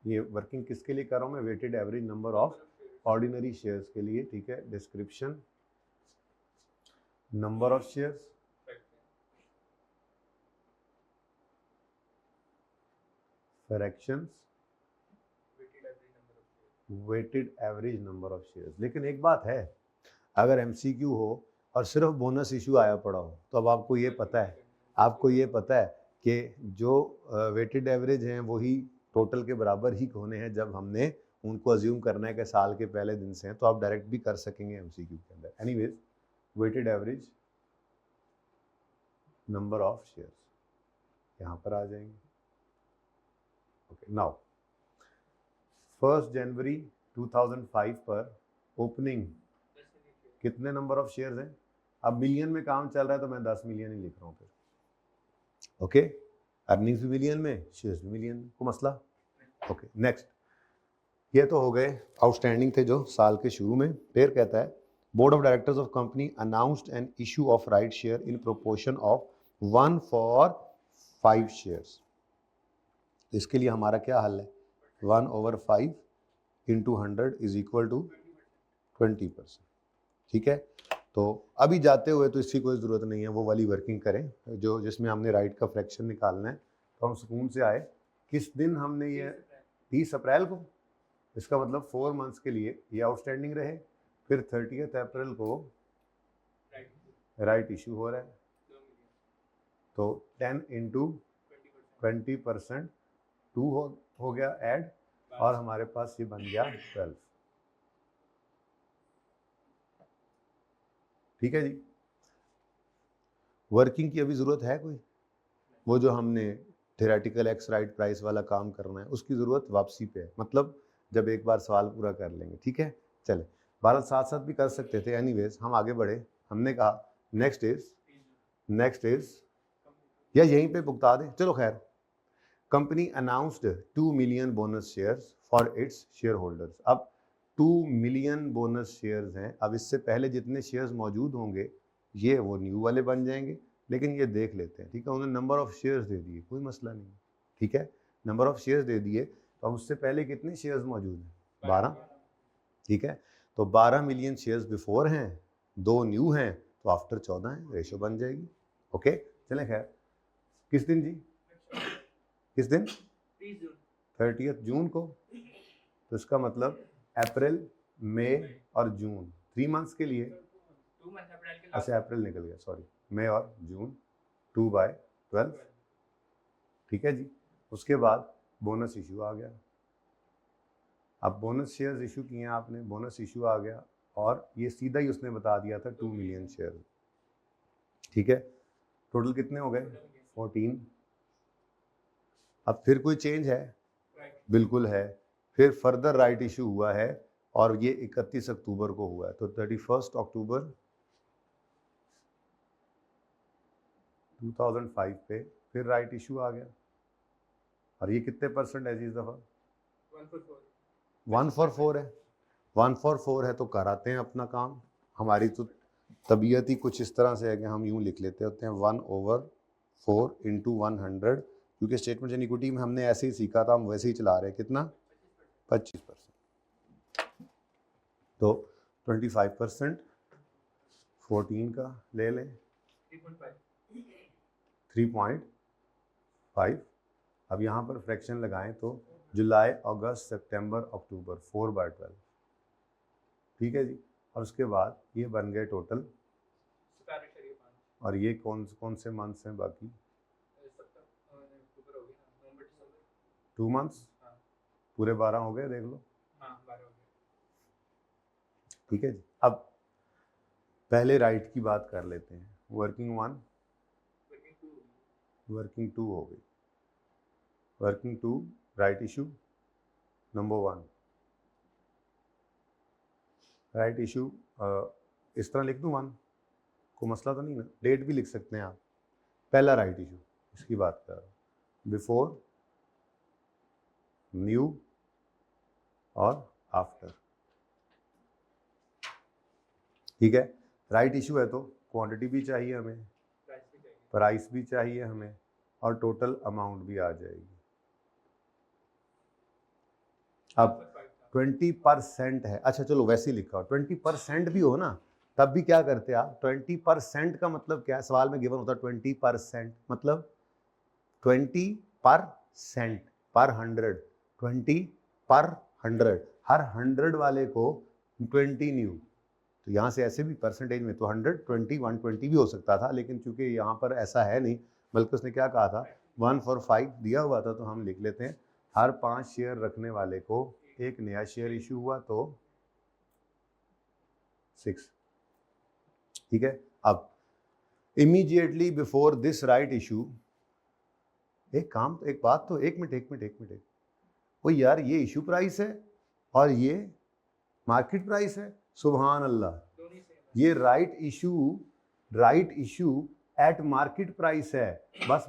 ये वर्किंग किसके लिए कर रहा हूँ मैं, weighted average number of ordinary shares के लिए। ठीक है, description number of shares, fractions, weighted average number of shares. लेकिन एक बात है, अगर एमसीक्यू हो और सिर्फ बोनस इशू आया पड़ा हो तो अब आपको ये पता है, कि जो वेटेड एवरेज हैं वही टोटल के बराबर ही होने हैं जब हमने उनको अज्यूम करना है कि साल के पहले दिन से हैं, तो आप डायरेक्ट भी कर सकेंगे एमसीक्यू के अंदर। Anyways, weighted average number of shares यहाँ पर आ जाएंगे। ओके, नाउ 1 जनवरी 2005 पर ओपनिंग कितने नंबर ऑफ शेयर्स हैं। अब मिलियन में काम चल रहा है तो मैं 10 मिलियन ही लिख रहा हूँ फिर। ओके, अर्निंग्स भी मिलियन में, शेयर्स भी मिलियन में, को मसला। ओके, नेक्स्ट, ये तो हो गए आउटस्टैंडिंग थे जो साल के शुरू में। फिर कहता है board of directors of company announced an issue of right share in proportion of 1 for 5 shares. इसके लिए हमारा क्या हल है, 1/5 × 100 इज इक्वल टू 20%। ठीक है, तो अभी जाते हुए तो इसकी कोई ज़रूरत नहीं है, वो वाली वर्किंग करें जो जिसमें हमने राइट का फ्रैक्शन निकालना है। तो हम सुकून से आए, किस दिन हमने ये 30 अप्रैल को, इसका मतलब 4 मंथ्स के लिए ये आउटस्टैंडिंग रहे। फिर 30 अप्रैल को राइट इशू हो रहा है, तो 10 × 20%, 2 हो गया ऐड, और हमारे पास ये बन गया 12। ठीक है जी, वर्किंग की अभी ज़रूरत है कोई, वो जो हमने थेरेटिकल एक्स राइट प्राइस वाला काम करना है उसकी ज़रूरत वापसी पे है, मतलब जब एक बार सवाल पूरा कर लेंगे। ठीक है, चले, भारत साथ साथ भी कर सकते थे। एनीवेज हम आगे बढ़े, हमने कहा नेक्स्ट इज या यहीं पे भुगता दें, चलो खैर। Company announced 2 million bonus shares for its share holders. अब 2 मिलियन बोनस शेयर्स हैं। अब इससे पहले जितने शेयर्स मौजूद होंगे ये वो न्यू वाले बन जाएंगे, लेकिन ये देख लेते हैं। ठीक है, उन्होंने नंबर ऑफ शेयर्स दे दिए, कोई मसला नहीं। ठीक है, नंबर ऑफ शेयर्स दे दिए, तो अब उससे पहले कितने शेयर्स मौजूद हैं, 12। ठीक है, तो 12 मिलियन शेयर्स बिफोर हैं, 2 न्यू हैं, तो आफ्टर 14 है, रेशो बन जाएगी। ओके, चलें खैर, किस दिन जी, किस दिन, 30 जून को। तो इसका मतलब अप्रैल, मई और जून, 3 मंथ्स के लिए। अच्छा, अप्रैल निकल गया, सॉरी, मई और जून, 2/12। ठीक है जी, उसके बाद बोनस इशू आ गया। अब बोनस शेयर्स इशू किए हैं आपने, बोनस इशू आ गया, और ये सीधा ही उसने बता दिया था 2 मिलियन शेयर। ठीक है, टोटल कितने हो गए, 14। अब फिर कोई चेंज है, बिल्कुल है। फिर फर्दर राइट इशू हुआ है, और ये 31 अक्टूबर को हुआ है, तो 31 अक्टूबर 2005 पे फिर राइट इशू आ गया। और ये कितने परसेंट है जी इस दफ़ा, 1 for 4 है। 1 for 4 है, तो कराते हैं अपना काम। हमारी तो तबीयत ही कुछ इस तरह से है कि हम यूँ लिख लेते होते हैं 1/4 × 100, क्योंकि स्टेटमेंट ऑफ इक्विटी में हमने ऐसे ही सीखा था, हम वैसे ही चला रहे हैं। कितना, 25%। तो 25% 14 का ले लें, 3.5। अब यहाँ पर फ्रैक्शन लगाएं तो जुलाई, अगस्त, सितंबर, अक्टूबर, 4/12। ठीक है जी, और उसके बाद ये बन गए टोटल और ये कौन कौन से मंथ्स हैं बाकी? 2 मंथ्स, पूरे 12 हो गए, देख लो। ठीक है जी। अब पहले राइट की बात कर लेते हैं। वर्किंग 1, वर्किंग 2 हो गई। Working 2 right issue number 1। Right issue इस तरह लिख दूँ 1, कोई मसला तो नहीं ना? डेट भी लिख सकते हैं आप। पहला राइट इशू इसकी बात कर रहा हूँ, बिफोर, न्यू और आफ्टर। ठीक है, राइट इशू है तो क्वांटिटी भी चाहिए हमें, प्राइस भी चाहिए हमें, और टोटल अमाउंट भी आ जाएगी। अब 20% है, अच्छा चलो वैसे ही लिखा हो, 20% भी हो ना तब भी क्या करते आप? 20% का मतलब क्या है? सवाल में गिवन होता है 20%, मतलब 20% पर 100, 20 पर 100, हर 100 वाले को 20 न्यू। तो यहाँ से ऐसे भी परसेंटेज में तो 120, 120 भी हो सकता था, लेकिन चूंकि यहाँ पर ऐसा है नहीं, बल्कि उसने क्या कहा था, 1 for 5 दिया हुआ था, तो हम लिख लेते हैं हर 5 शेयर रखने वाले को एक नया शेयर इशू हुआ तो 6। ठीक है, अब immediately before this right issue, एक बात तो, एक मिनट, वो यार ये इशू प्राइस है और ये मार्केट प्राइस है, सुभान अल्लाह, ये right issue at market price है। बस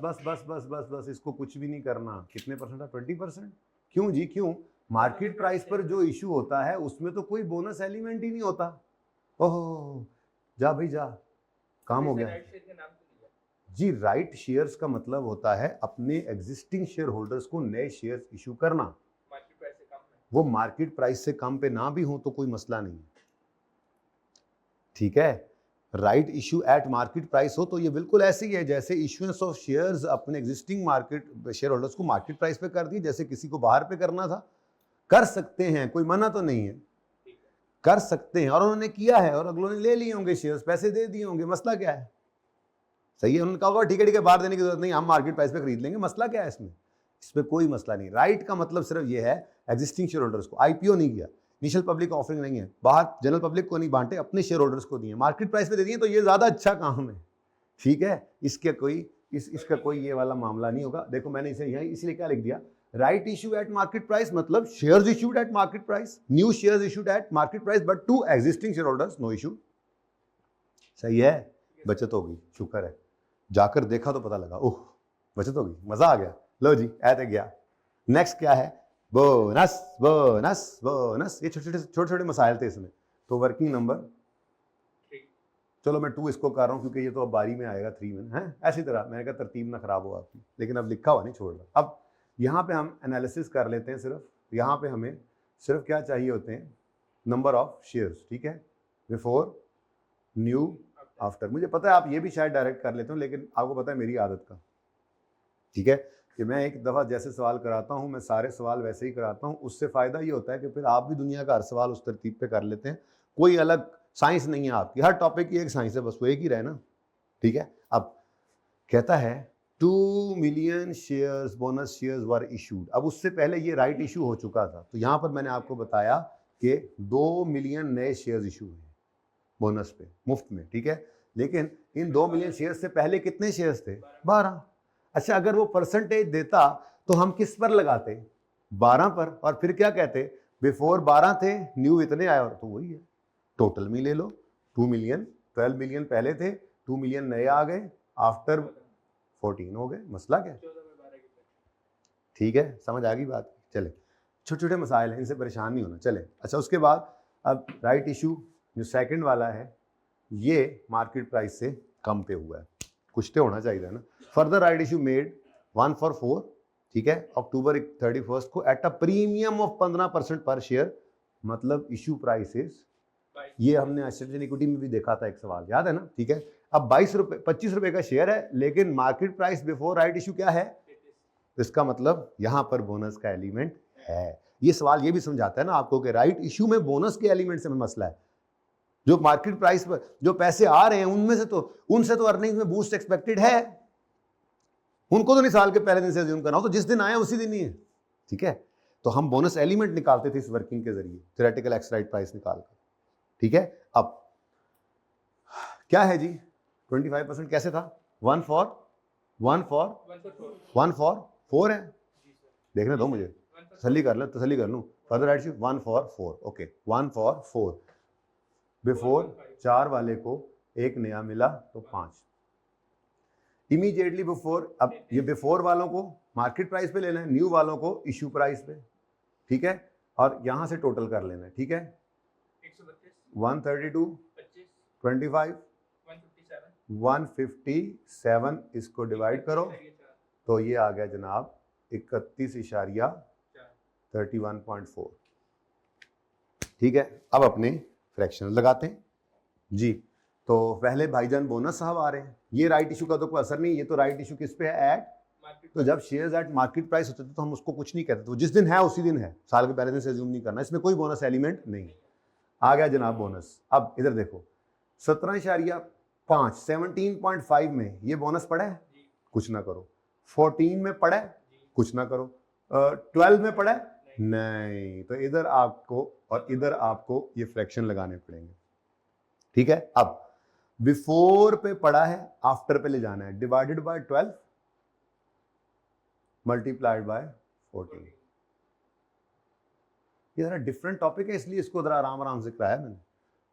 इसको कुछ भी नहीं करना। कितने परसेंट है? 20%। क्यों जी, क्यों? मार्केट प्राइस पर जो इशू होता है उसमें तो कोई बोनस एलिमेंट ही नहीं होता। ओह जा भाई जा, काम हो गया जी। राइट शेयर्स का मतलब होता है अपने एग्जिस्टिंग शेयर होल्डर्स को नए शेयर्स इशू करना। वो मार्केट प्राइस से कम पे ना भी हो तो कोई मसला नहीं है। ठीक है, right issue at market price हो तो ये बिल्कुल ऐसे ही है जैसे इशुएंस ऑफ शेयर्स अपने एग्जिस्टिंग मार्केट शेयर होल्डर्स को मार्केट प्राइस पे कर दिए, जैसे किसी को बाहर पे करना था। कर सकते हैं, कोई मना तो नहीं है, कर सकते हैं, और उन्होंने किया है और अगलों ने ले लिए होंगे शेयर्स, पैसे दे दिए होंगे, मसला क्या है? सही है, उन्होंने कहा ठीक है बाहर देने की जरूरत नहीं, हम मार्केट प्राइस पे खरीद लेंगे, मसला क्या है इसमें? इसमें कोई मसला नहीं। राइट का मतलब सिर्फ ये है एग्जिस्टिंग शेयर होल्डर्स को। आईपीओ नहीं किया, इनिशियल पब्लिक ऑफरिंग नहीं है, बाहर जनरल पब्लिक को नहीं बांटे, अपने शेयर होल्डर्स को दिए, मार्केट प्राइस पे दे दिए, तो ये ज्यादा अच्छा काम है। ठीक है, इसका कोई ये वाला मामला नहीं होगा। देखो मैंने इसे यही इसलिए क्या लिख दिया, right issue at market price मतलब shares issued at market price, new shares issued at market price, but to existing share holders no issue. सही है, बचत होगी, शुक्र है, जाकर देखा तो पता लगा, ओह बचत होगी, मजा आ गया। लो जी ऐसे गया। नेक्स्ट क्या है? Bonus bonus bonus. ये छोटे छोटे मसाइल थे इसमें। तो वर्किंग नंबर, चलो मैं 2 इसको कर रहा हूँ क्योंकि ये तो अब बारी में आएगा 3 में है। ऐसी तरह मैंने कहा तरतीब ना खराब हो आपकी, लेकिन अब लिखा हुआ नहीं छोड़ रहा। अब यहाँ पे हम एनालिसिस कर लेते हैं। सिर्फ यहाँ पे हमें सिर्फ क्या चाहिए होते हैं, नंबर ऑफ शेयर्स। ठीक है, बिफोर, न्यू, आफ्टर। मुझे पता है आप ये भी शायद डायरेक्ट कर लेते हो, लेकिन आपको पता है मेरी आदत का, ठीक है, कि मैं एक दफ़ा जैसे सवाल कराता हूँ मैं सारे सवाल वैसे ही कराता हूँ। उससे फ़ायदा ये होता है कि फिर आप भी दुनिया का हर सवाल उस तरतीब पे कर लेते हैं। कोई अलग साइंस नहीं है आपकी, हर टॉपिक की एक साइंस है, बस वो एक ही रहे ना। ठीक है, अब कहता है 2 मिलियन शेयर्स बोनस शेयर्स वर इशूड। अब उससे पहले ये राइट इशू हो चुका था, तो यहाँ पर मैंने आपको बताया कि 2 मिलियन नए शेयर्स इशू हुए बोनस पे मुफ्त में। ठीक है, लेकिन इन 2 मिलियन शेयर्स से पहले कितने शेयर्स थे? 12। अच्छा, अगर वो परसेंटेज देता तो हम किस पर लगाते? 12 पर, और फिर क्या कहते? बिफोर 12 थे, न्यू इतने आए, और तो वही है, टोटल में ले लो। 2 मिलियन, 12 मिलियन पहले थे, 2 मिलियन नए आ गए, आफ्टर 14 हो गए, मसला क्या? ठीक है, समझ आ गई बात? चले, छोटे छोटे मसाइल हैं, इनसे परेशान नहीं होना। चले, अच्छा उसके बाद अब राइट इशू जो सेकंड वाला है, ये मार्केट प्राइस से कम पे हुआ है, कुछ तो होना चाहिए ना। Further right issue made 1 for 4, ठीक है, अक्टूबर 31 को एट अ प्रीमियम ऑफ 15% पर शेयर, मतलब इशू प्राइसेस, ये हमने एसेट इक्विटी में भी देखा था एक सवाल, याद है ना? ठीक है, अब 25 रुपए का शेयर है, लेकिन market price before right issue क्या है? इसका मतलब यहां पर बोनस का एलिमेंट है। ये सवाल ये भी समझाता है ना आपको कि राइट इशू में बोनस के एलिमेंट से मसला है। जो मार्केट प्राइस पर जो पैसे आ रहे हैं उनसे तो अर्निंग में बूस्ट एक्सपेक्टेड है, उनको तो नहीं साल के पहले दिन से अज्यूम करना हो, तो जिस दिन आए उसी दिन ही है, ठीक है। तो हम बोनस एलिमेंट निकालते थे इस वर्किंग के जरिए, थ्योरेटिकल एक्स राइट प्राइस निकाल कर, ठीक है। अब क्या है जी 25% कैसे था, 1 फॉर 4 है, देखने दो मुझे, तसल्ली कर लूँ, further right 1 for 4, okay 1 for 4, before 4 वाले को एक नया मिला तो 5, इमीडिएटली बिफोर, अब ये बिफोर वालों को मार्केट प्राइस पे लेना है, न्यू वालों को इश्यू प्राइस पे, ठीक है, और यहां से टोटल कर लेना है, ठीक है। 132 25 157, इसको डिवाइड करो तो ये आ गया जनाब 31.31.4, ठीक है। अब अपने फ्रैक्शन लगाते हैं जी। तो पहले भाईजान बोनस साहब आ रहे हैं, ये राइट इशू का तो कोई असर नहीं, ये तो राइट इशू किस पे है, एट, तो जब शेयर्स एट मार्केट प्राइस होते थे तो हम उसको कुछ नहीं कहते, तो जिस दिन है उसी दिन है, साल के पहले दिन से अज्यूम नहीं करना, इसमें कोई बोनस एलिमेंट नहीं। आ गया जनाब बोनस। अब इधर देखो 17.5 17.5 में ये बोनस पड़ा है, कुछ ना करो, 14 में पड़ा है, कुछ ना करो, 12 में पड़ा है, नहीं, तो इधर आपको और इधर आपको ये फ्रैक्शन लगाने पड़ेंगे, ठीक है। अब बिफोर पे पड़ा है, आफ्टर पे ले जाना है, डिवाइडेड बाय 12 मल्टीप्लाइड बाय 14। ये जरा डिफरेंट टॉपिक है इसलिए इसको जरा आराम आराम से कराया मैंने,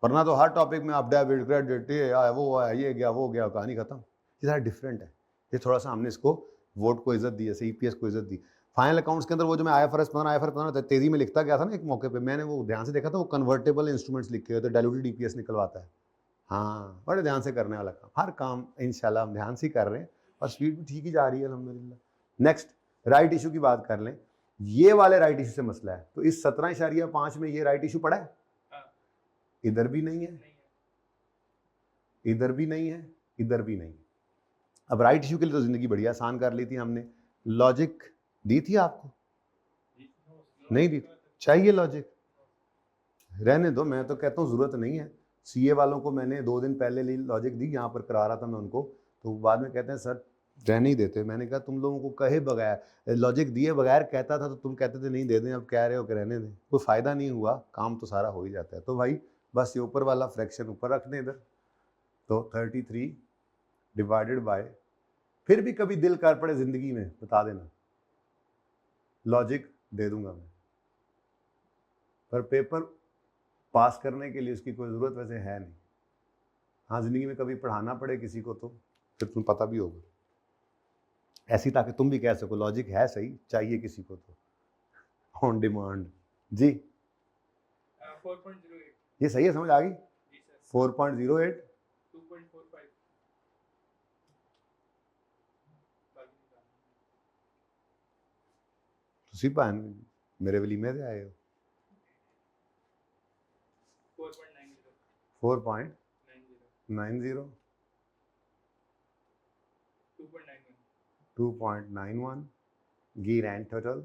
वरना तो हर टॉपिक में आप डेबिट क्रेडिट वो आया ये गया वो गया, कहानी खत्म। ये जरा डिफरेंट है, ये थोड़ा सा हमने इसको वोट को इज्जत दी, जैसे ईपीएस को इज्जत दी। फाइनल अकाउंट्स के अंदर वो जो मैं IFRS 15 तेजी में लिखता गया था ना एक मौके पे, मैंने वो ध्यान से देखा था, वो कन्वर्टेबल इंस्ट्रूमेंट्स लिखे हुए थे, डायलूटेड ईपीएस निकलवाता है। हाँ, बड़े ध्यान से करने वाला काम, हर काम इंशाल्लाह हम ध्यान से कर रहे हैं और स्पीड भी ठीक ही जा रही है अल्हम्दुलिल्लाह। नेक्स्ट राइट इशू की बात कर लें, ये वाले राइट इशू से मसला है, तो इस 17.5 में ये राइट इशू पड़ा है, इधर भी नहीं है, इधर भी नहीं है, इधर भी नहीं। अब राइट इशू के लिए तो जिंदगी बढ़िया आसान कर ली थी हमने, लॉजिक दी थी आपको, नहीं दी, चाहिए लॉजिक, रहने दो, मैं तो कहता हूँ जरूरत नहीं है। सीए वालों को मैंने 2 दिन पहले लॉजिक दी, यहाँ पर करा रहा था मैं उनको, तो बाद में कहते हैं सर रहने ही देते, मैंने कहा तुम लोगों को कहे बगैर लॉजिक दिए बगैर कहता था तो तुम कहते थे नहीं दे दें, अब कह रहे हो कि रहने दें, कोई फ़ायदा नहीं हुआ, काम तो सारा हो ही जाता है। तो भाई बस ये ऊपर वाला फ्रैक्शन ऊपर रख दें इधर, तो 33 डिवाइडेड बाय, फिर भी कभी दिल कर पड़े ज़िंदगी में बता देना, लॉजिक दे दूंगा मैं, पर पेपर पास करने के लिए उसकी कोई ज़रूरत वैसे है नहीं। हाँ, ज़िंदगी में कभी पढ़ाना पड़े किसी को तो फिर तुम्हें पता भी होगा, ऐसी ताकि तुम भी कह सको लॉजिक है सही, चाहिए किसी को तो ऑन डिमांड जी। 4.08 ये सही है, समझ आ गई, 4.08 2.45 तुसी भैन मेरे वलीमे ते आए हो, 4.90 2.91 grand total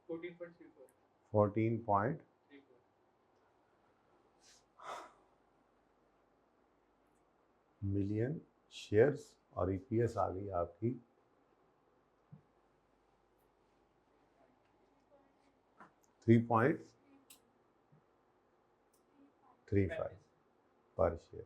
14.34 मिलियन शेयर्स और ईपीएस आ गई आपकी 3.35 पर शेयर।